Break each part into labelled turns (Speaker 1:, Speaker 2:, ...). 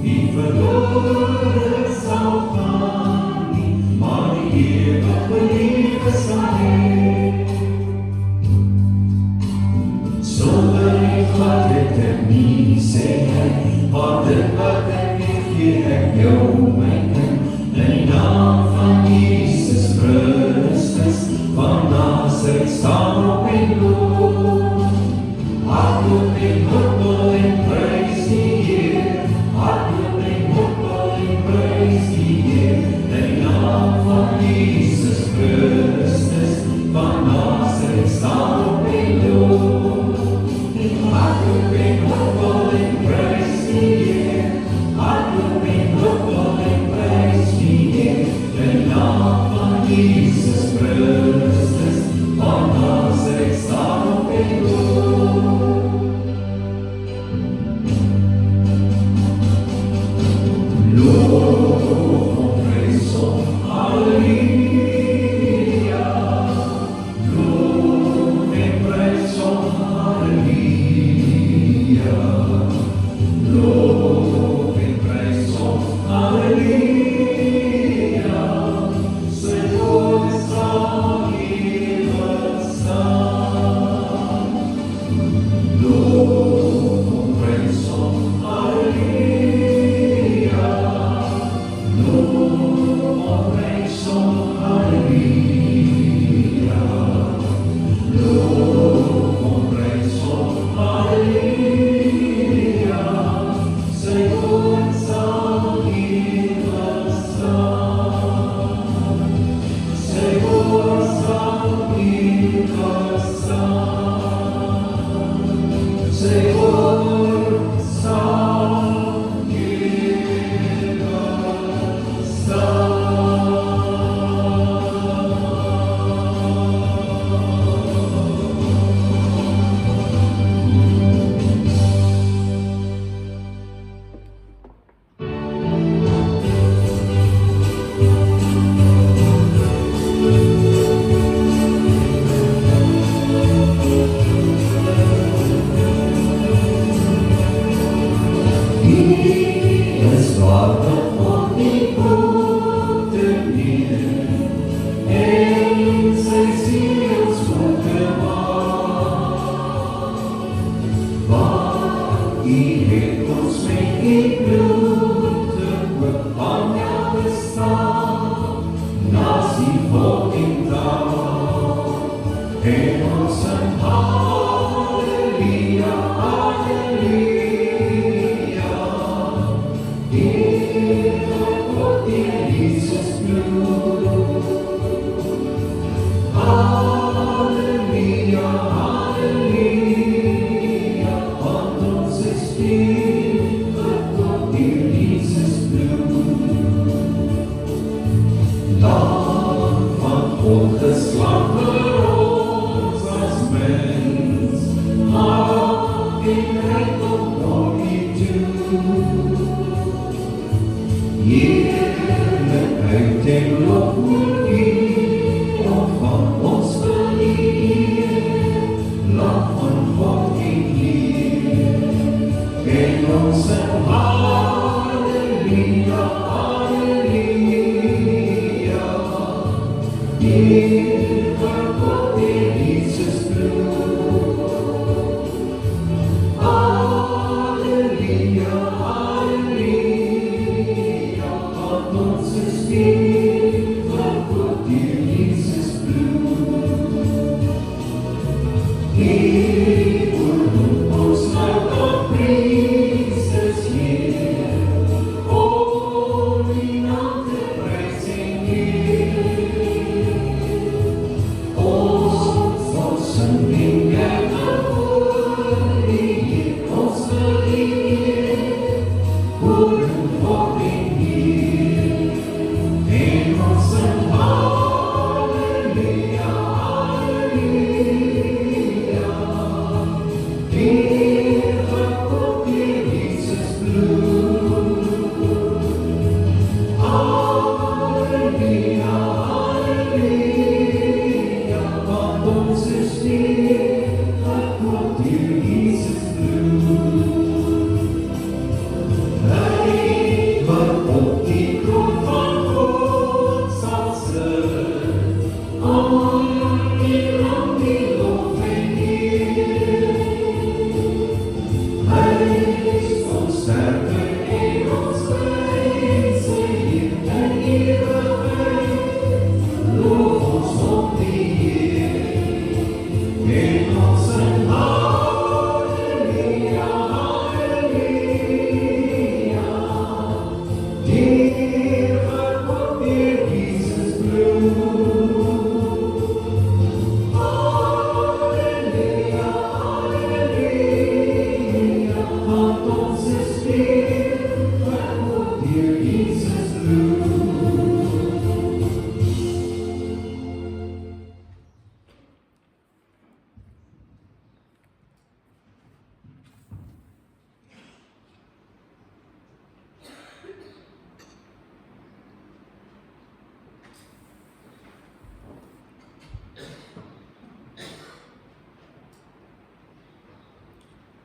Speaker 1: die verloren sal gaan nie, maar die ewige liefde sal hê. Sonder ek wat ek het nie, sê hy, wat dit wat ek het, gee ek jou my kind, in die naam van Jesus Christus, van Nazareth staan op en loop. Hardloop en hoppel en prys die Heer, hardloop en hoppel en prys die Heer, in die naam van Jesus Christus, van Nazareth staan op en loop. Hardloop en hoppel en prys die Heer, hardloop en hoppel en prys die Heer, in die naam van Jesus Christus, van Nazareth staan op en loop.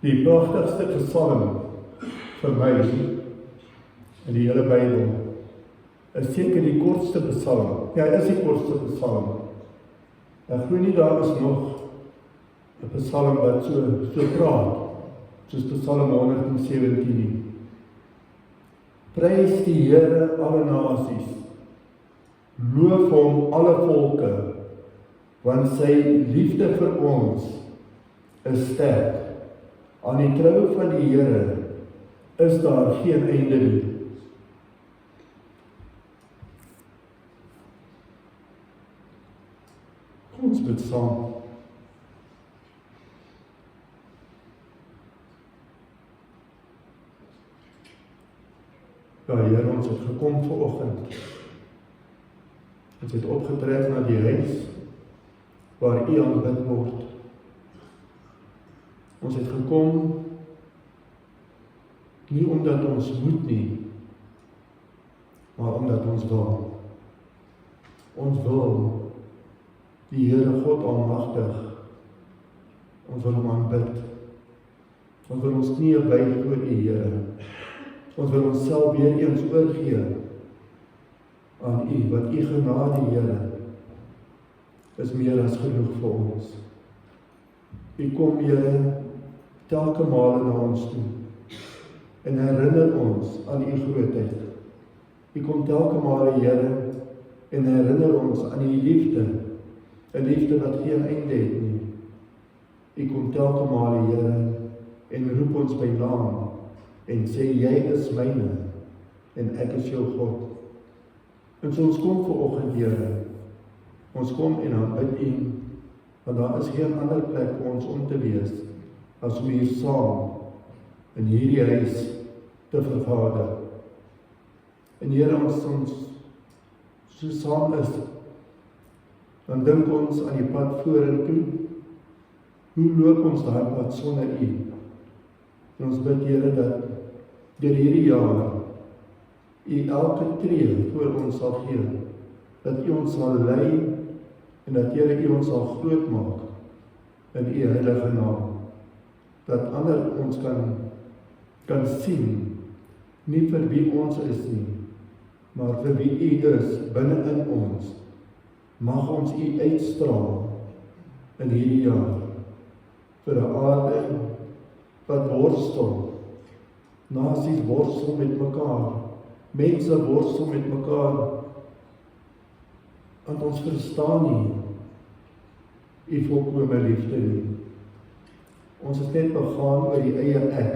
Speaker 2: Die pragtigste psalm vir my in die hele Bybel is seker die kortste psalm. Ja, is die kortste psalm. Ek glo nie daar is nog 'n psalm wat so praat, soos Psalm 117. Prys die Here alle nasies, loof hom alle volke, want sy liefde vir ons is sterk. Aan die trou van die Here is daar geen einde nie. Kom ons bid saam. Ja, Here, ons het gekom vanoggend. Ons het opgetrek na die huis waar U aanbid word. Ons het gekom nie omdat ons moet nie, maar omdat ons wil. Ons wil die Here God almagtig. Ons wil hom aanbid. Ons wil ons knieë buig voor U, Here. Ons wil onsself weer eens oorgee aan U, want U genade, Here, is meer as genoeg vir ons. U kom, Here, telke male na ons toe en herinner ons aan U grootheid. U kom telke male, Here, en herinner ons aan U liefde, 'n liefde wat geen einde het nie. U kom telke male, Here, en roep ons by naam en sê, jy is myne en ek is jou God. En so ons kom vanoggend, Here, ons kom en aanbid U, want daar is geen ander plek vir ons om te wees, as om hier saam in hierdie huis te vergader. En Here, ons so saam is, dan dink ons aan die pad vorentoe. Hoe loop ons daai pad sonder U? En ons bid, Here, dat deur hierdie jaar U elke tree voor ons sal gee, dat U ons sal lei en dat Here U ons sal groot maak in U heilige naam. Dat ander ons kan sien, nie vir wie ons is nie, maar vir wie U is binne in ons. Mag ons U uitstraal in hierdie jaar vir 'n aarde wat worstel, nasies worstel met mekaar, mense worstel met mekaar, want ons verstaan nie U volkome liefde nie. Ons is net begaan oor die eie ek.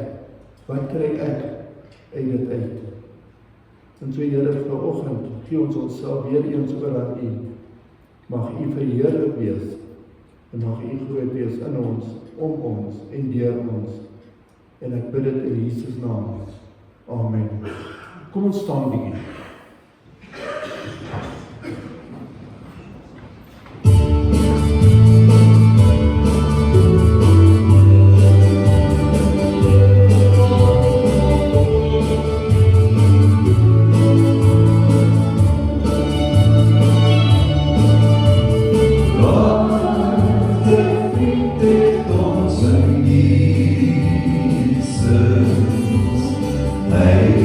Speaker 2: Wat kry ek uit dit uit? En so, Here, vanoggend gee ons onsself weer eens oor aan U. Mag U verheerlik wees en mag U groot wees in ons, om ons en deur ons. En ek bid dit in Jesus naam. Amen. Kom ons staan bietjie.
Speaker 1: Hey,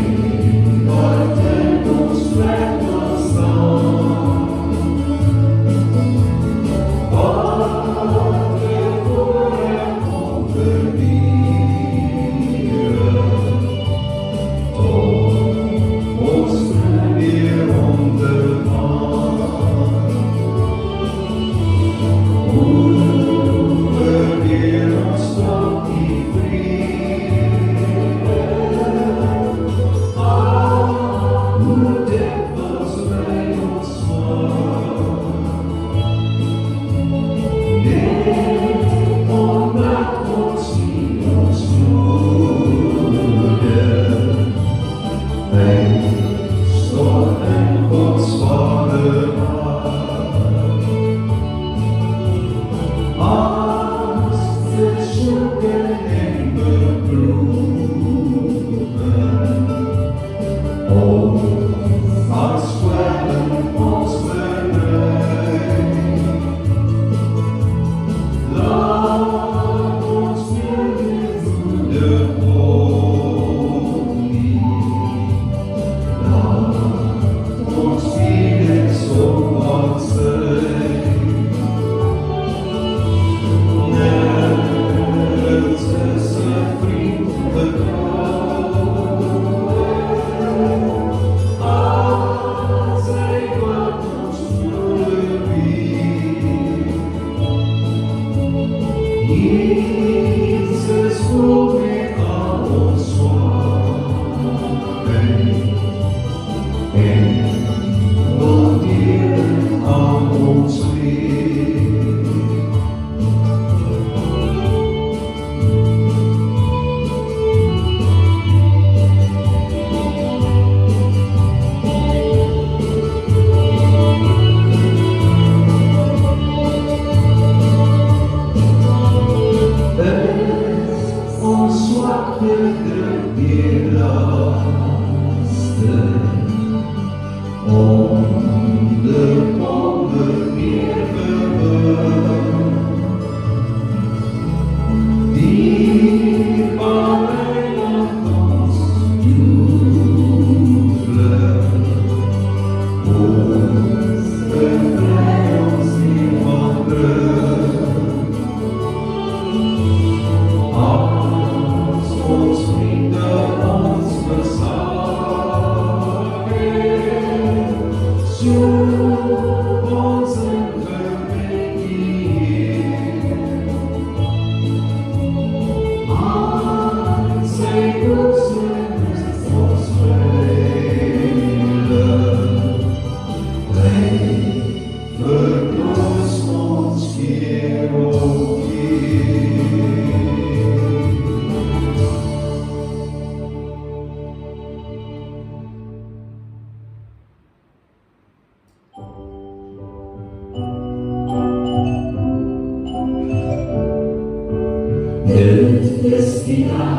Speaker 1: dag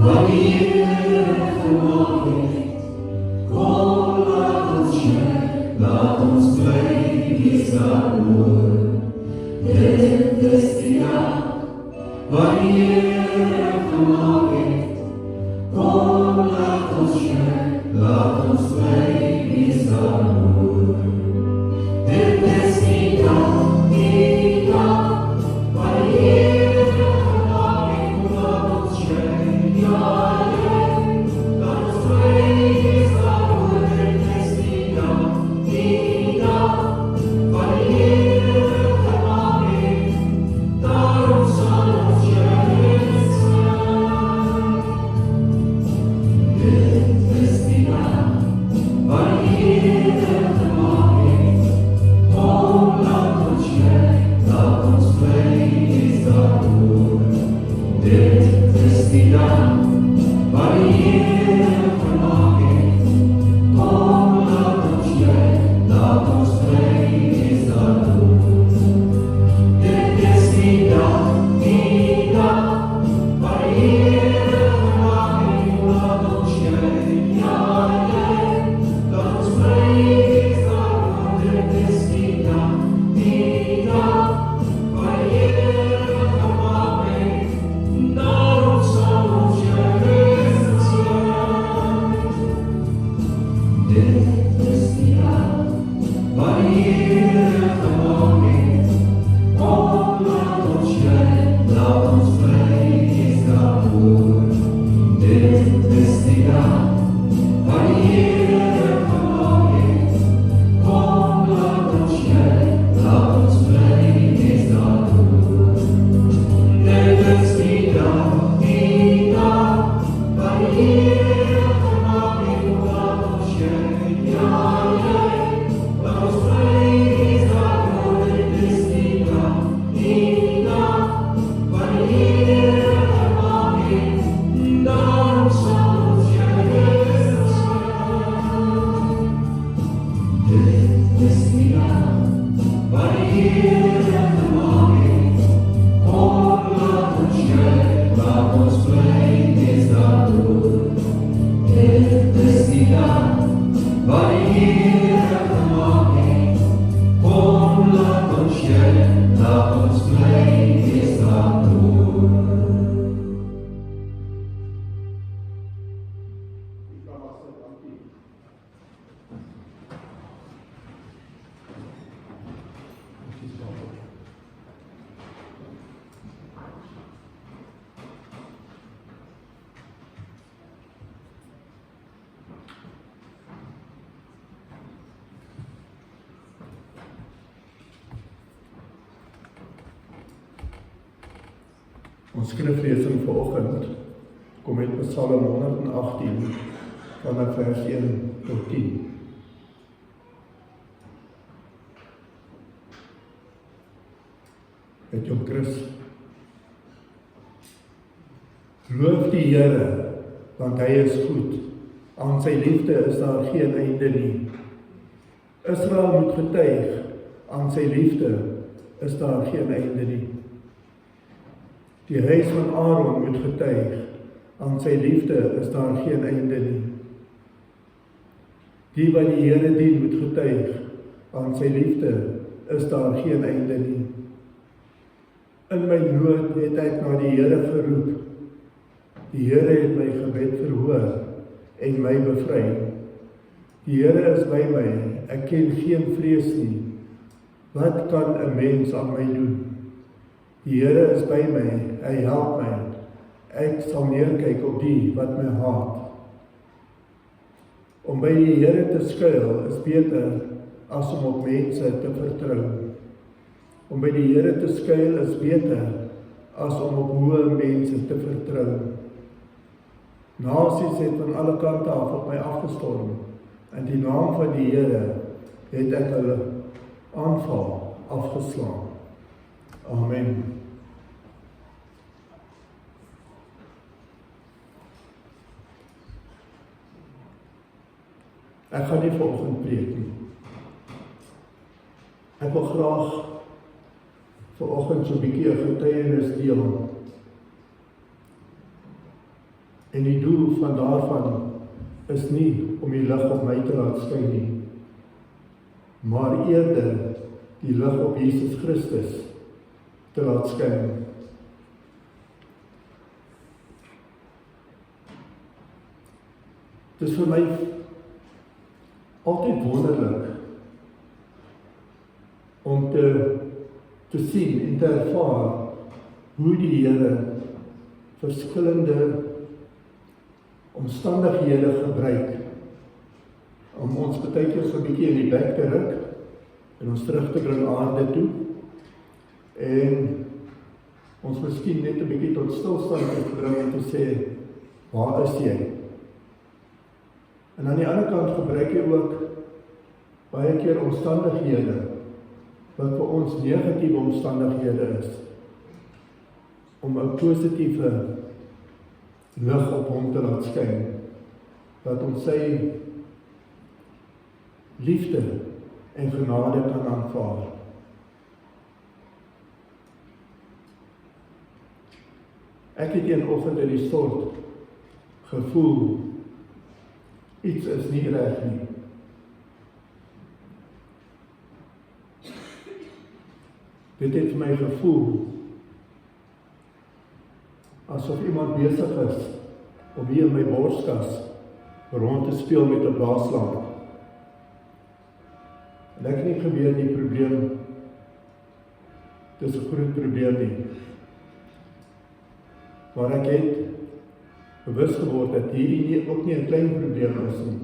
Speaker 1: wat die Here gemaak het. Kom, laat ons juig, laat ons bly wees daaroor. Dit is die dag wat die Here gemaak het. Kom, laat ons juig, laat ons bly wees daaroor. Dit is die dag wat die Here gemaak het. Laat ons juig, ja, laat ons bly wees daaroor. Dit is die dag wat die Here gemaak het. Daarom sal ons juig sing. Dit is die dag wat die Here gemaak het. Kom, laat ons juig, laat ons bly wees daaroor. Dit is die dag wat die Here gemaak het. Kom, laat ons juig, laat ons bly wees daaroor. Dit is die dag wat die Here gemaak het. Laat ons juig, ja, laat ons bly wees daaroor. Dit is die dag wat die Here gemaak het. Daarom sal ons juig sing. Dit is die dag wat die Here gemaak het. Kom, laat ons juig, laat ons bly wees daaroor. Dit is die dag wat die Here gemaak het. Kom, laat ons juig, laat ons bly wees daaroor. Dit is die dag wat die Here gemaak het. Laat ons juig, ja, laat ons bly wees daaroor. Dit is die dag wat die Here gemaak het. Daarom sal ons juig sing. Dit is die dag wat die Here gemaak het. Kom, laat ons juig, laat ons bly wees daaroor. Dit is die dag wat die Here gemaak het. Kom, laat ons juig, laat ons bly wees daaroor.
Speaker 2: Ons skriflesing vanoggend kom uit Psalm 118 vanaf vers 1 tot 10. Met jou Chris. Loof die Here, want hy is goed. Aan sy liefde is daar geen einde nie. Israel moet getuig, aan sy liefde is daar geen einde nie. Die huis van Aaron moet getuig, aan sy liefde is daar geen einde nie. Die wat die Here dien moet getuig, aan sy liefde is daar geen einde nie. In my nood het ek na die Here geroep. Die Here het my gebed verhoor en my bevry. Die Here is by my, ek ken geen vrees nie. Wat kan 'n mens aan my doen? Die Here is by my, hy help my. Ek sal neerkyk op die wat my haat. Om by die Here te skuil is beter as om op mense te vertrou. Om by die Here te skuil is beter as om op hoë mense te vertrou. Nasies het van alle kante af op my afgestorm. In die naam van die Here het ek hulle aanval afgeslaan. Amen. Ek gaan nie vanoggend preek nie. Ek wil graag vanoggend so 'n bietjie 'n getuienis deel En die doel van daarvan is nie om die lig op my te laat skyn nie, maar eerder die lig op Jesus Christus te laat skyn. Dit is vir my altyd wonderlik om te sien en te ervaar hoe die Here verskillende omstandighede gebruik om ons baie keer so 'n bietjie in die bek te ruk en ons terug te bring aarde toe en ons miskien net 'n bietjie tot stilstand te bring en te sê, waar is jy? En aan die ander kant gebruik jy ook baie keer omstandighede wat vir ons negatiewe omstandighede is om 'n positiewe lig op hom te laat skyn, dat ons sy liefde en genade kan aanvaar. Ek het eenoggend in die stort gevoel, iets is nie reg nie. Dit het vir my gevoel, asof iemand besig is om hier in my borskas rond te speel met 'n blaaslamp. En ek het nie geweet die probleem, dis 'n groot probleem nie. Maar ek het bewus geword dat hierdie ook nie 'n klein probleem is nie,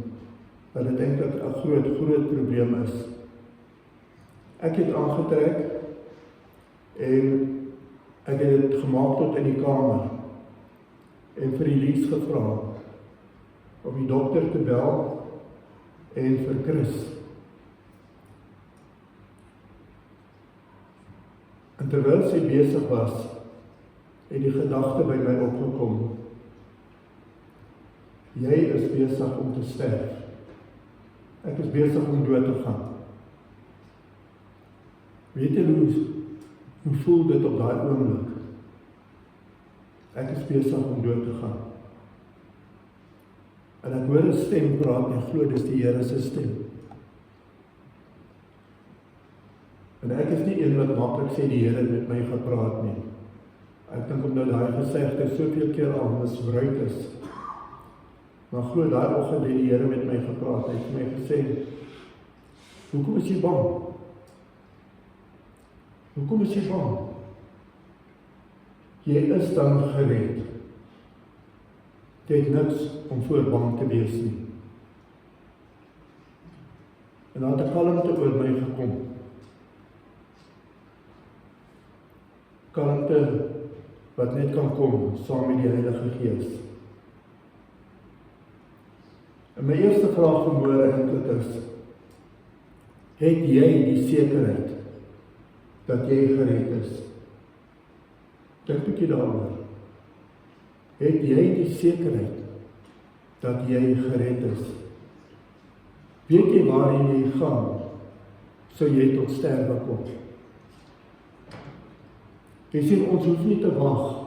Speaker 2: dat dit eintlik 'n groot probleem is. Ek het aangetrek en ek het dit gemaak tot in die kamer en vir Elise gevra om die dokter te bel en vir Chris. En terwyl sy besig was, het die gedagte by my opgekom, jy is besig om te sterf. Ek is besig om dood te gaan. Weet jy hoe voel dit op daai oomblik? Ek is besig om dood te gaan. En ek hoor 'n stem praat en glo dis die Here se stem. En ek is nie een wat maklik sê die Here het met my gepraat nie. Ek dink omdat daai gesegde soveel keer al misbruik is. Maar glo daai oggend het die Here met my gepraat. Hy het vir my gesê, hoekom is jy bang? Hoekom is jy bang? Jy is dan gered. Jy het niks om voor bang te wees nie. En dan het 'n kalmte oor my gekom. Kalmte wat net kan kom saam met die Heilige Gees. En my eerste vraag vanmôre eintlik is, het jy die sekerheid dat jy gered is? Dink 'n bietjie daaroor. Het jy die sekerheid dat jy gered is? Weet jy waarheen jy gaan, sou jy tot sterwe kom? Jy sien, ons hoef nie te wag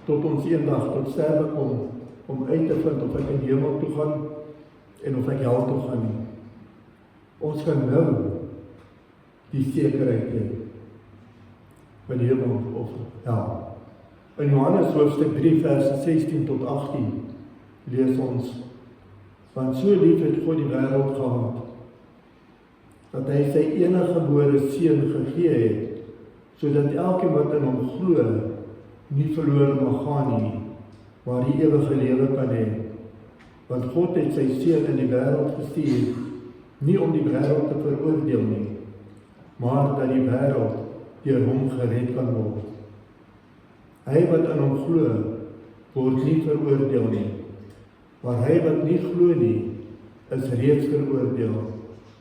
Speaker 2: tot ons eendag tot sterwe kom om uit te vind of ek in die hemel toe gaan en of ek hel toe gaan nie. Ons gaan nou die sekerheid hê van die hemel of hel. In Johannes hoofstuk 3 vers 16 tot 18 lees ons, want so lief het God die wêreld gehad, dat hy sy eniggebore seun gegee het, sodat elkeen wat in hom glo, nie verlore mag gaan nie, maar die ewige lewe kan hê. Want God het sy seun in die wêreld gestuur, nie om die wêreld te veroordeel nie, maar dat die wêreld deur hom gered kan word. Hy wat in hom glo, word nie veroordeel nie, maar hy wat nie glo nie, is reeds veroordeel,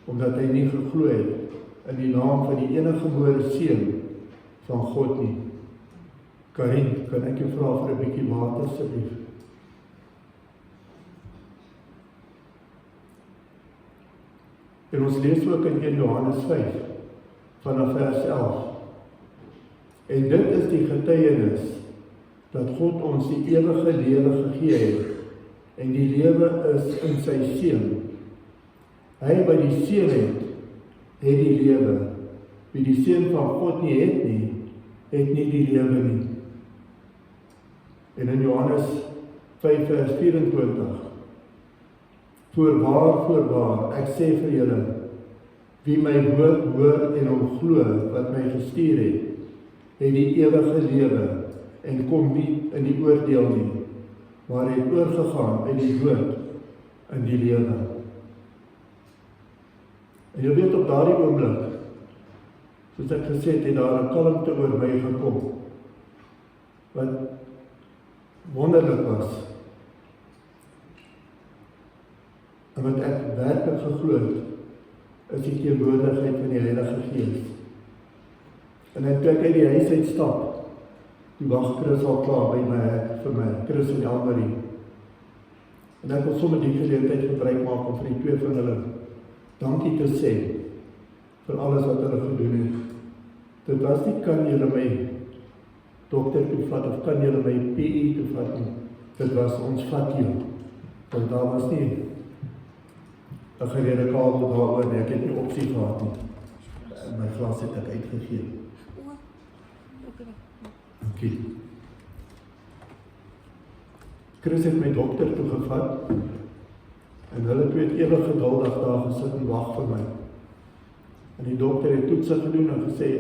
Speaker 2: omdat hy nie geglo het in die naam van die eniggebore seun van God nie. Karin, kan ek jou vra vir 'n bietjie water asseblief? En ons lees ook in 1 Johannes 5 vanaf vers 11. En dit is die getuienis dat God ons die ewige lewe gegee het En die lewe is in sy seun. Hy wat die seun het die lewe. Wie die seun van God nie, het nie die lewe nie. En in Johannes 5 vers 24, Voorwaar, ek sê vir julle, wie my woord hoor en hom glo wat my gestuur het die ewige lewe en kom nie in die oordeel nie, maar het oorgegaan uit die dood in die lewe. En jy weet op daardie oomblik, soos ek gesê het daar 'n kalmte oor my gekom, wat wonderlik was, en wat ek werklik geglo het, is die teenwoordigheid van die Heilige Gees. En toe ek uit die huis uitstap, die wag Chris al klaar by my hek vir my, Chris en Elmarie. En ek wil sommer die geleentheid gebruik maak om vir die twee van hulle dankie te sê vir alles wat hulle gedoen het. Dit was nie kan julle my dokter toe vat of kan julle my PE toe vat nie. Dit was ons vat jou. Want daar was nie 'n gerede kabel daaroor nie, ek het nie opsie gehad nie. My glas het ek uitgegee. Dankie. Chris het my dokter toe gevat en hulle twee het ewig geduldig daar gesit en wag vir my. En die dokter het toetse gedoen en gesê,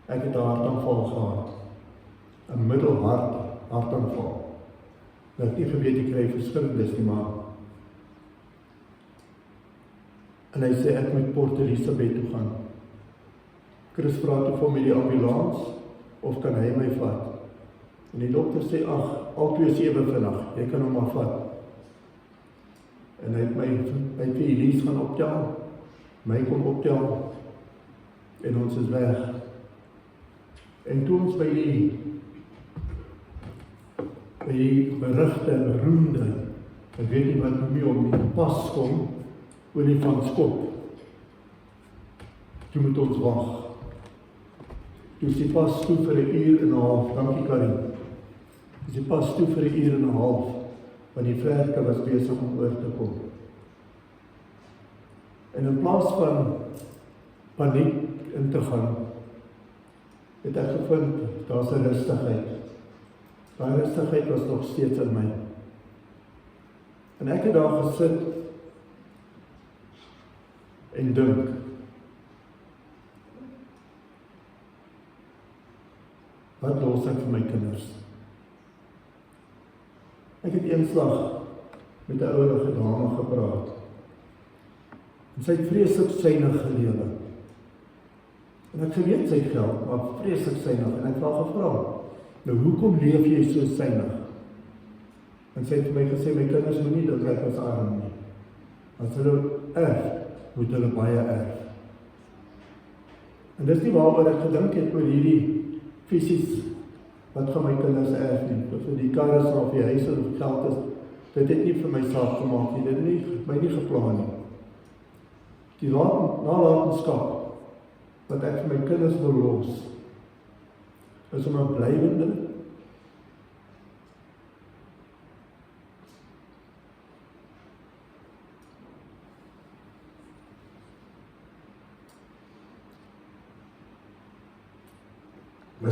Speaker 2: ek het 'n hartaanval gehad. 'n middelhart hartaanval. Nou ek nie geweet ek kry verskillend nie, maar en hy sê ek moet Port Elizabeth toe gaan. Chris vra toe vir my die ambulans of kan hy my vat? En die dokter sê, ag, al twee is ewe vinnig, jy kan hom maar vat. En hy het my vir Elise gaan optel, my kom optel, en ons is weg. En toe ons by die berigte en beroemde, ek weet nie wat noem jy om die pas kom, olifantskop, toe moet ons wag. Toe is die pas toe vir 1 uur en 'n half, dankie Karin, is die pas toe vir 1 uur en 'n half, want die vlerke was besig om oor te kom. En in plaas van paniek in te gaan, het ek gevind, daar's 'n rustigheid. Daai rustigheid was nog steeds in my. En ek het daar gesit en dink, wat los ek vir my kinders? Ek het eenslag met 'n ouerige dame gepraat. En sy het vreeslik suinig gelewe. En ek geweet sy het geld, maar vreeslik suinig. En ek het haar gevra, nou hoekom leef jy so suinig? En sy het vir my gesê, my kinders moet nie dat ek as arm nie. As hulle erf, moet hulle baie erf. En dis nie waaroor ek gedink het oor hierdie fisies, wat gaan my kinders erf nie, vir die karre of die huise of geld is, dit het nie vir my saak gemaak nie, dit het my nie geplan nie. Die nalatenskap, wat ek vir my kinders wil los, is om 'n blywende,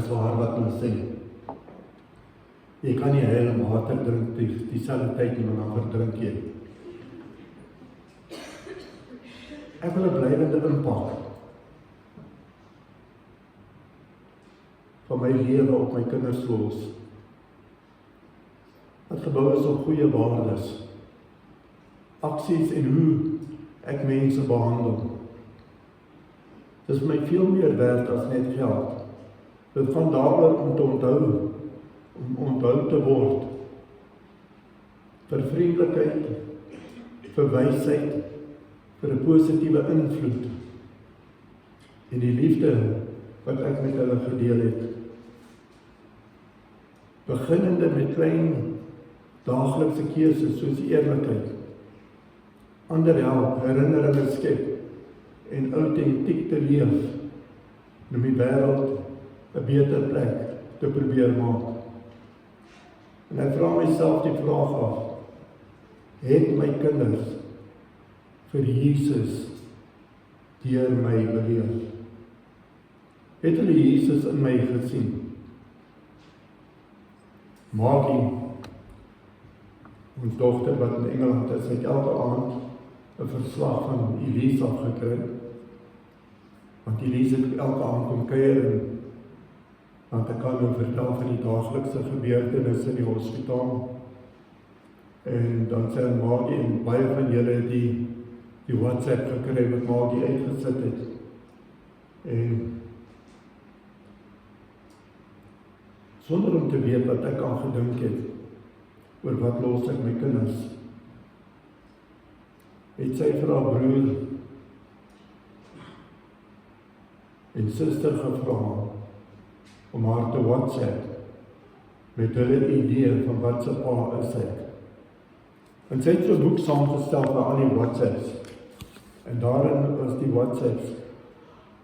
Speaker 2: is waar wat ons sê. Jy kan nie hele water drink dieselfde tyd nie, maar dan verdrink jy. Ek wil 'n blywende impak van my lewe op my kinders los. Wat gebou is op goeie waardes, aksies en hoe ek mense behandel. Dit is my veel meer werd as net geld. Dit gaan daaroor om te onthou, om onthou te word, vir vriendelikheid, vir wysheid, vir 'n positiewe invloed, en die liefde wat ek met hulle gedeel het. Beginnende met klein daaglikse keuses soos eerlikheid, ander help, herinneringe skep, en autentiek te leef, om die wêreld 'n beter plek te probeer maak. En ek vra myself die vraag af, het my kinders vir Jesus deur my beleef? Het hulle Jesus in my gesien? Maggie, ons dogter wat in Engeland is, het elke aand 'n verslag van Elisa gekry, want Elisa het elke aand kom kuier en want ek kan nou vertel van die daaglikse gebeurtenisse in die hospitaal. En dan sê Maggie, en baie van julle het die WhatsApp gekry wat Maggie uitgesit het. En sonder om te weet wat ek aan gedink het, oor wat los ek my kinders, het sy vir haar broer en suster gevra om haar te WhatsApp met hulle idee van wat sy pa is ek. En sy het so 'n boek saamgestel vir al die WhatsApps. En daarin was die WhatsApps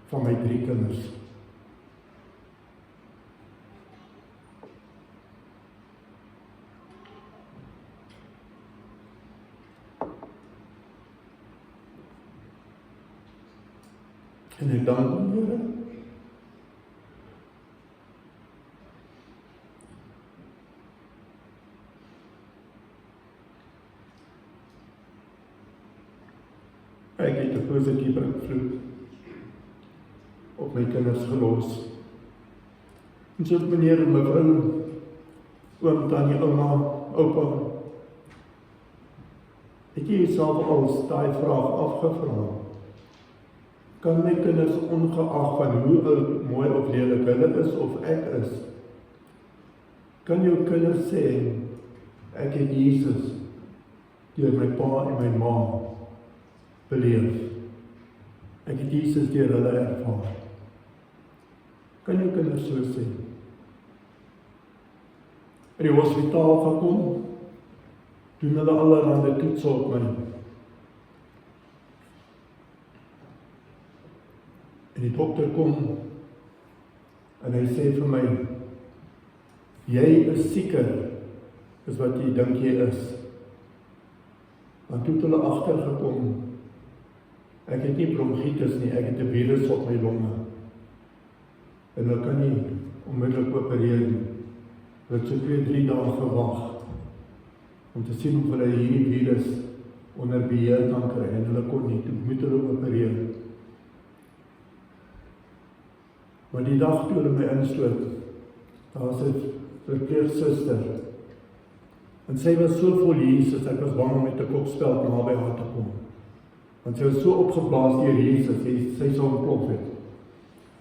Speaker 2: van my 3 kinders. En ek dank die Here ek het 'n positiewe invloed op my kinders gelos. En so meneer en mevrou, oom, tannie, ouma, oupa, het jy jouself al daai vraag afgevra? Kan my kinders ongeag van hoe oud, mooi of lelik hulle is of ek is, kan jou kinders sê, ek het Jesus deur my pa en my ma beleef. Ek het Jesus deur hulle ervaar. Kan jou kinders so sê? In die hospitaal gekom, doen hulle allerhande toetse op my. En die dokter kom, en hy sê vir my, jy is sieker, is wat jy dink jy is. Want toe het hulle agtergekom, ek het nie bronchitis nie, ek het 'n virus op my longe. En hulle kan nie onmiddellik opereer nie. Hulle het so 2-3 dae gewag om te sien of hulle hierdie virus onder beheer kan kry, en hulle kon nie, toe moet hulle opereer. Maar die dag toe hulle my instoot, daar was 'n verpleegsuster, en sy was so vol Jesus, ek was bang om met 'n kopspeld naby haar te kom. Want sy was so opgeblaas deur Jesus, sy sou ontplof het.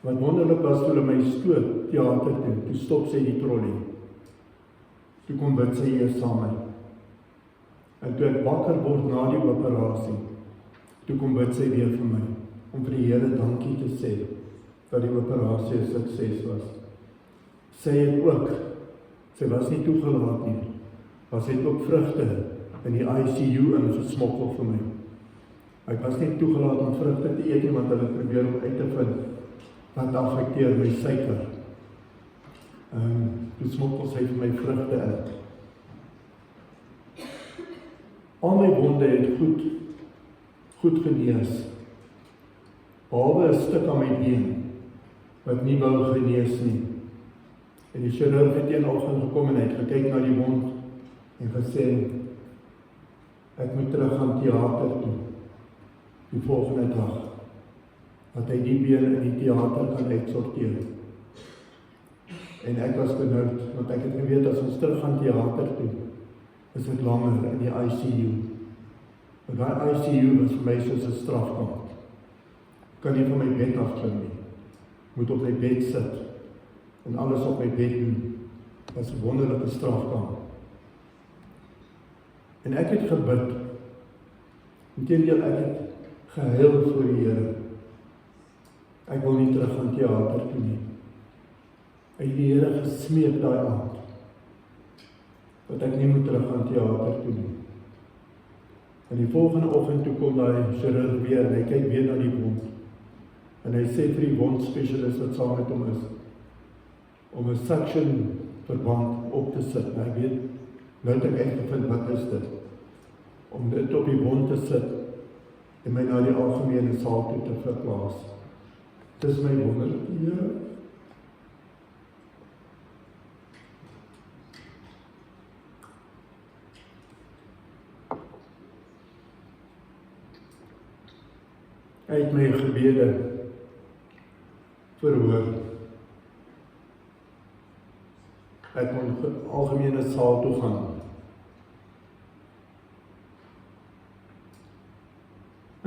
Speaker 2: Wat wonderlik was, toe hulle my stoot teater toe stop sy die trolley. Toe kom bid sy eers saam met. En toe ek wakker word na die operasie, toe kom bid sy weer vir my, om vir die Here dankie te sê, dat die operasie 'n sukses was. Sy het ook, sy was nie toegelaat nie, maar sy het ook vrugte in die ICU ingesmokkel vir my. Ek was nie toegelaat om vrugte te eet nie, want hulle probeer om uit te vind wat affekteer my suiker. Toe smokkel sy vir my vrugte in. Al my wonde het goed genees. Behalwe 'n stuk aan my been, wat nie wou genees nie. En die chirurg het eendag gekom en hy het gekyk na die wond en gesê, ek moet terug gaan teater toe. Die volgende dag, dat hy die been in die teater kan uitsorteer. En ek was benoud, want ek het geweet, as ons terug gaan teater toe, is ek langer in die ICU. Want die ICU was vir my soos 'n strafkamp. Kan nie van my bed afklim nie. Moet op my bed sit, en alles op my bed doen. Dat was 'n wonderlike strafkamp. En ek het gebid, inteendeel ek het gehuil voor die Here. Ek wil nie terug gaan teater toe nie. Ek het die Here gesmeek daai aand, dat ek nie moet terug gaan teater toe nie. En die volgende oggend toe kom daai chirurg weer, en hy kyk weer na die wond. En hy sê vir die wondspesialist wat saam met hom is, om 'n suction verband op te sit. En ek weet, nou het ek uitgevind, wat is dit? om dit op die wond te sit en my na die algemene saal toe te verplaas. Dis my wonderlike Here. Hy het my gebede verhoor. Ek kon algemene saal toe gaan.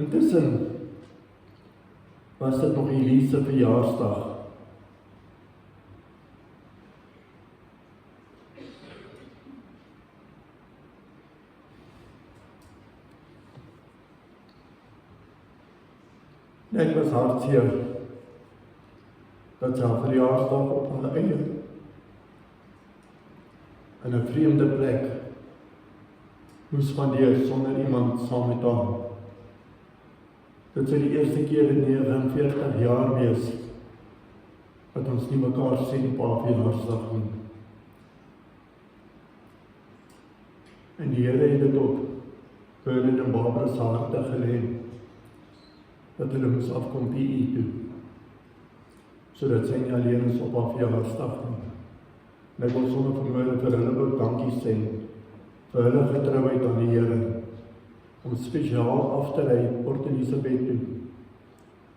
Speaker 2: Intussen was dit nog Elise se verjaarsdag. Ek was hartseer dat sy haar verjaarsdag op haar eie in 'n vreemde plek moes spandeer sonder iemand saam met haar. Dit sou die eerste keer in 49 jaar wees wat ons nie mekaar sien op haar verjaarsdag nie. En die Here het dit op Bernard en Barbara se harte gelê dat hulle moes afkom PE toe, sodat sy nie alleen is op haar verjaarsdag nie. En ek wil sonder vermoede vir hulle ook dankie sê vir hulle getrouheid aan die Here, om spesiaal af te ry Port Elizabeth toe,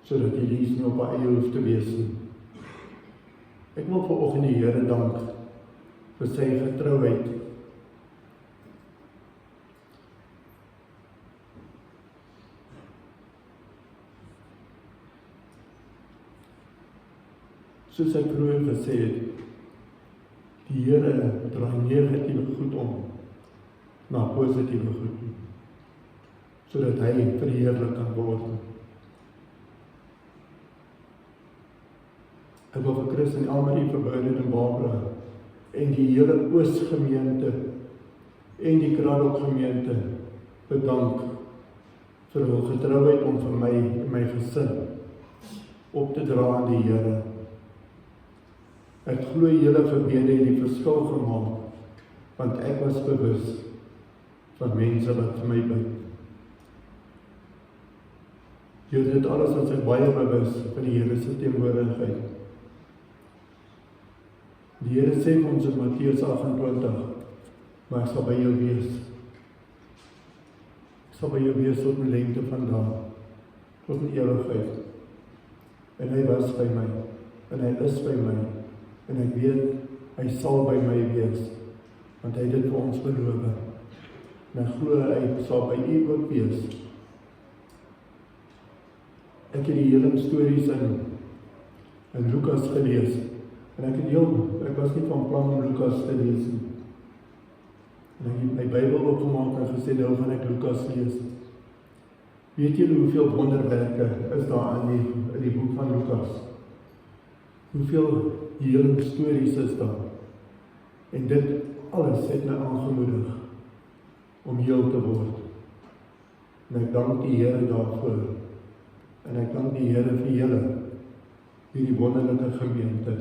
Speaker 2: sodat Elise nie op haar eie hoef te wees nie. Ek wil vanoggend die Here dank vir sy getrouheid. Soos ek vroeër gesê het, die Here draai negatiewe goed om na positiewe goed toe, sodat hy verheerlik kan word. Ek wil vir Chris en Elmarie, vir Bernard en Barbara en die hele Oosgemeente en die Kraddock gemeente bedank vir hul getrouheid om vir my en my gesin op te dra aan die Here. Ek glo julle gebede het die verskil gemaak, want ek was bewus van mense wat vir my bid. Deur dit alles was ek baie bewus van die Here se teenwoordigheid. Die Here sê vir ons in Matteus 28, maar ek sal by jou wees. Ek sal by jou wees tot die lengte van dae, tot in ewigheid. En hy was by my, en hy is by my, en ek weet, hy sal by my wees, want hy het dit vir ons beloof. En ek glo hy sal by u ook wees. Ek het die hele stories in Lukas gelees, en ek was nie van plan om Lukas te lees nie. En ek het my Bybel opgemaak en gesê, nou gaan ek Lukas lees. Weet julle hoeveel wonderwerke is daar in die boek van Lukas? Hoeveel heerlike stories is daar? En dit alles het my aangemoedig om heel te word. En ek dank die Here daarvoor. En ek dank die Here vir julle, hierdie wonderlike gemeente,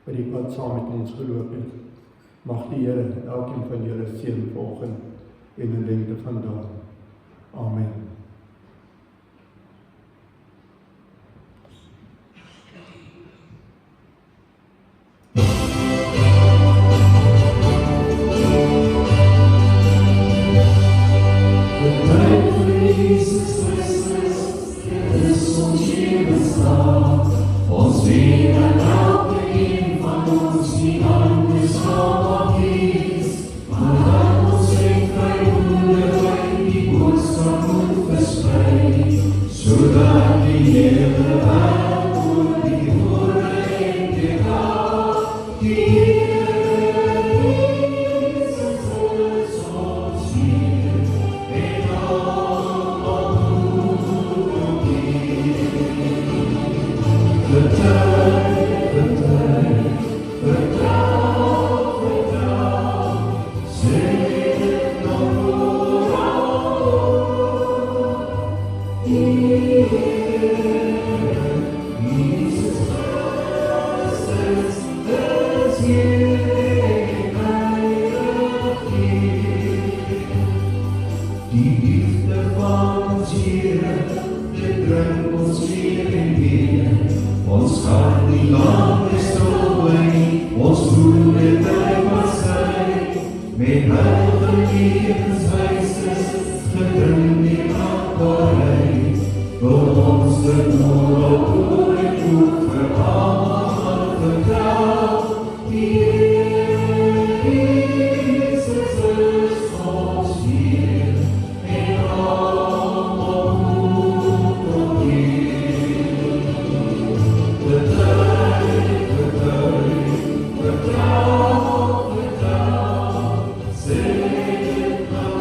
Speaker 2: wat die pad saam met ons geloop het. Mag die Here elkeen van julle seën vanoggend en in lengte van dae. Amen.
Speaker 1: ons Here, dit bring ons weer en weer. Ons kan nie langer stil bly nie, ons voel dit tyd was hy, met heilige lewenswyses, gedring die aardbaarheid, word ons dit môre oor en goed vir almal vertel. Die Jesus is ons Heer, en almal moet hom eer. Vertel, sê dit nou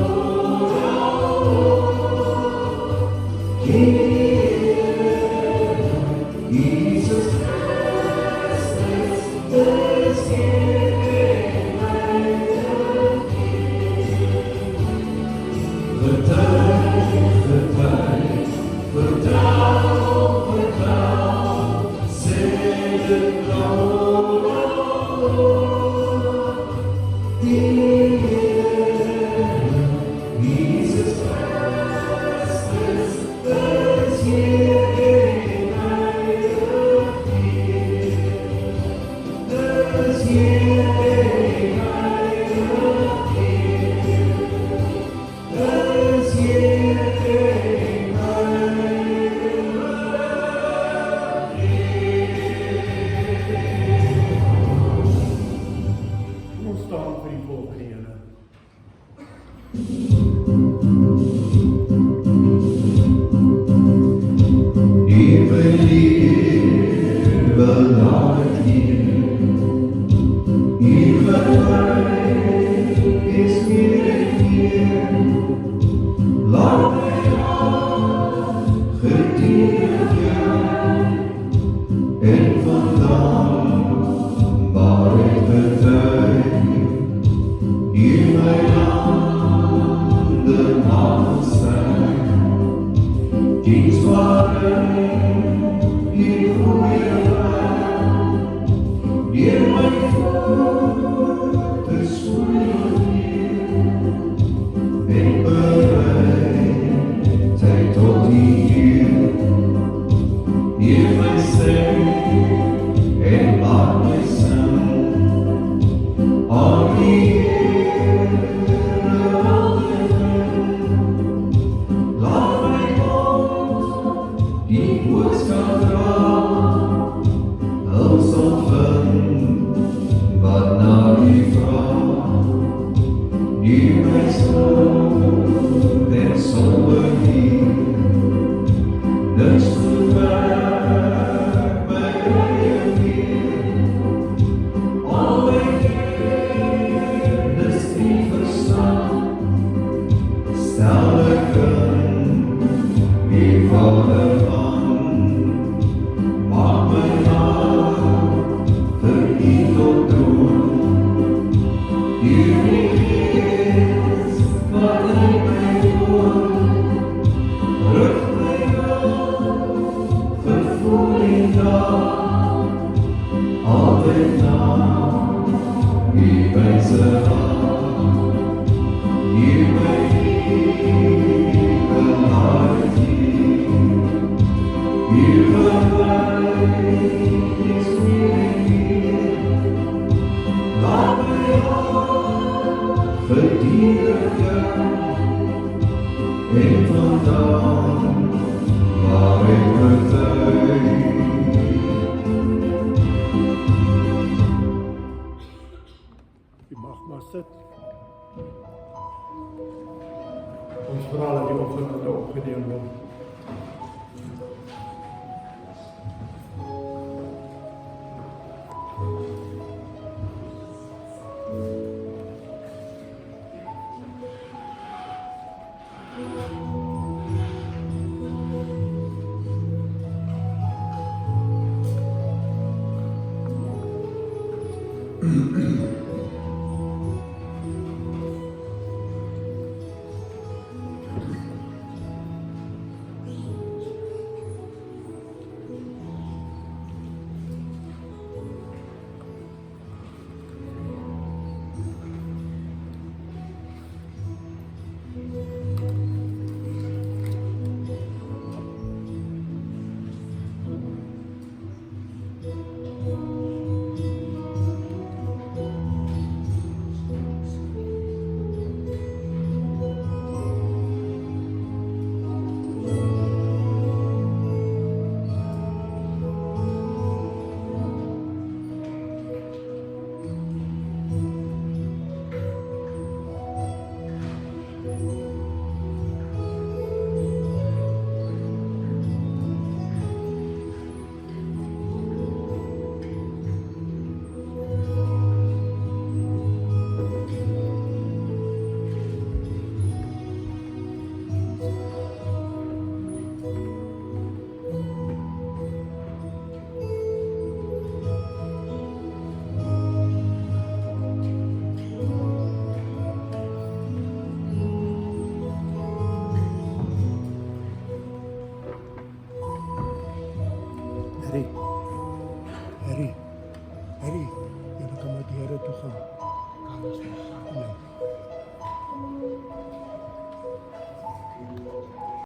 Speaker 1: oral. Jesus Christus is Heer en vertel, sê dit nou oral. Jesus Christus is Heer en heilig is Heer en heilig is Heer en
Speaker 2: Ons staan vir die volgende ene.
Speaker 1: Ewe lewe laat hier, ewe tyd is weer en weer. Laat my hart gedierig jou, en vandaan waar ek getuig, hier my hande aansluit. Dies waarin die goeie wêreld, deur my voete spoel neer, en bereidheid tot die Heer. Heer my stem, en laat my sing, al die Here laat my die boodskap dra, huls ontvang, wat na die vraag. Die my stil en somber hier, niks verwerk my eie weer. Al my kennis en verstand, stel ek in die Vader aan. Maak my hart vir U tot troon, die Gees wat in my woon. Rug my op, gevoel en daad, altyd na U wyse hand. Hier my lewe laat hier, hier verwyd is weer en weer. Laat my hart gedierig jou, en vandaan waar ek getuig.
Speaker 2: U mag maar sit. Ons vra dat die offeringe opgedeel word. red.